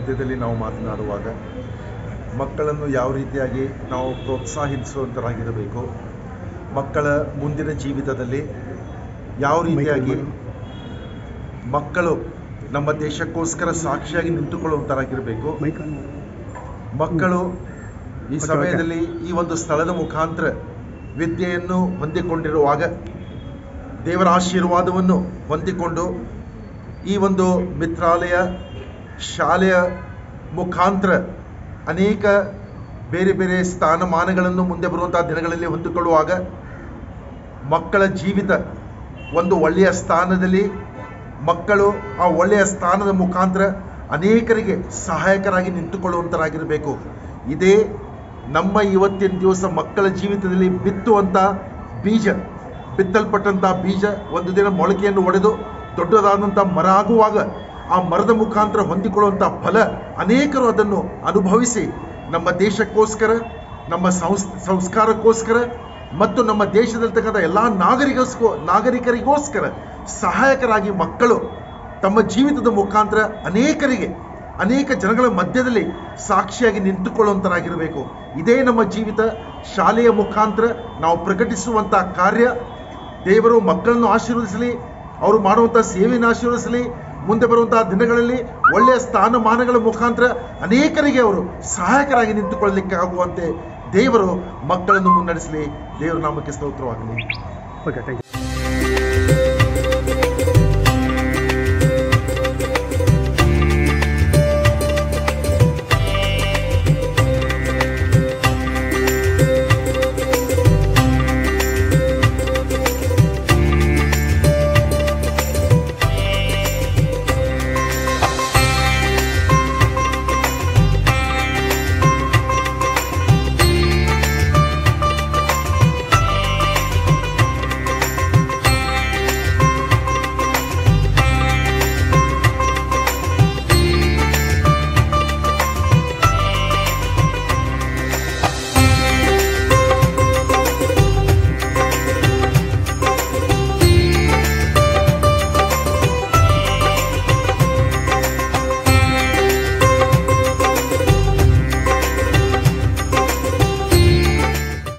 ಮಧ್ಯದಲ್ಲಿ ನಾವು ಮಾತನಾಡುವಾಗ ಮಕ್ಕಳನ್ನು ಯಾವ ರೀತಿಯಾಗಿ ನಾವು ಪ್ರೋತ್ಸಾಹಿಸುವಂತರಾಗಿರಬೇಕು, ಮಕ್ಕಳ ಮುಂದಿನ ಜೀವಿತದಲ್ಲಿ ಯಾವ ರೀತಿಯಾಗಿ ಮಕ್ಕಳು ನಮ್ಮ ದೇಶಕ್ಕೋಸ್ಕರ ಸಾಕ್ಷಿಯಾಗಿ ನಿಂತುಕೊಳ್ಳುವಂತರಾಗಿರಬೇಕು. ಮಕ್ಕಳು ಈ ಸಮಯದಲ್ಲಿ ಈ ಒಂದು ಸ್ಥಳದ ಮುಖಾಂತರ ವಿದ್ಯೆಯನ್ನು ಹೊಂದಿಕೊಂಡಿರುವಾಗ ದೇವರ ಆಶೀರ್ವಾದವನ್ನು ಹೊಂದಿಕೊಂಡು ಈ ಒಂದು ಮಿತ್ರಾಲಯ ಶಾಲೆಯ ಮುಖಾಂತರ ಅನೇಕ ಬೇರೆ ಬೇರೆ ಸ್ಥಾನಮಾನಗಳನ್ನು ಮುಂದೆ ಬರುವಂತಹ ದಿನಗಳಲ್ಲಿ ಹೊಂದಿಕೊಳ್ಳುವಾಗ ಮಕ್ಕಳ ಜೀವಿತ ಒಂದು ಒಳ್ಳೆಯ ಸ್ಥಾನದಲ್ಲಿ, ಮಕ್ಕಳು ಆ ಒಳ್ಳೆಯ ಸ್ಥಾನದ ಮುಖಾಂತರ ಅನೇಕರಿಗೆ ಸಹಾಯಕರಾಗಿ ನಿಂತುಕೊಳ್ಳುವಂತರಾಗಿರಬೇಕು. ಇದೇ ನಮ್ಮ ಇವತ್ತಿನ ದಿವಸ ಮಕ್ಕಳ ಜೀವಿತದಲ್ಲಿ ಬಿತ್ತುವಂಥ ಬೀಜ, ಬಿತ್ತಲ್ಪಟ್ಟಂಥ ಬೀಜ ಒಂದು ದಿನ ಮೊಳಕೆಯನ್ನು ಒಡೆದು ದೊಡ್ಡದಾದಂಥ ಮರ ಆಗುವಾಗ ಆ ಮರದ ಮುಖಾಂತರ ಹೊಂದಿಕೊಳ್ಳುವಂಥ ಫಲ ಅನೇಕರು ಅದನ್ನು ಅನುಭವಿಸಿ ನಮ್ಮ ದೇಶಕ್ಕೋಸ್ಕರ, ನಮ್ಮ ಸಂಸ್ಕಾರಕ್ಕೋಸ್ಕರ ಮತ್ತು ನಮ್ಮ ದೇಶದಲ್ಲಿರ್ತಕ್ಕಂಥ ಎಲ್ಲ ನಾಗರಿಕರಿಗೋಸ್ಕರ ಸಹಾಯಕರಾಗಿ ಮಕ್ಕಳು ತಮ್ಮ ಜೀವಿತದ ಮುಖಾಂತರ ಅನೇಕ ಜನಗಳ ಮಧ್ಯದಲ್ಲಿ ಸಾಕ್ಷಿಯಾಗಿ ನಿಂತುಕೊಳ್ಳುವಂತರಾಗಿರಬೇಕು. ಇದೇ ನಮ್ಮ ಜೀವಿತ. ಶಾಲೆಯ ಮುಖಾಂತರ ನಾವು ಪ್ರಕಟಿಸುವಂಥ ಕಾರ್ಯ ದೇವರು ಮಕ್ಕಳನ್ನು ಆಶೀರ್ವದಿಸಲಿ, ಅವರು ಮಾಡುವಂಥ ಸೇವೆಯನ್ನು ಆಶೀರ್ವದಿಸಲಿ. ಮುಂದೆ ಬರುವಂತಹ ದಿನಗಳಲ್ಲಿ ಒಳ್ಳೆಯ ಸ್ಥಾನಮಾನಗಳ ಮುಖಾಂತರ ಅನೇಕರಿಗೆ ಅವರು ಸಹಾಯಕರಾಗಿ ನಿಂತುಕೊಳ್ಳಲಿಕ್ಕೆ ಆಗುವಂತೆ ದೇವರು ಮಕ್ಕಳನ್ನು ಮುನ್ನಡೆಸಲಿ. ದೇವರ ನಾಮಕ್ಕೆ ಸ್ತೋತ್ರವಾಗಲಿ. Okay, thank you.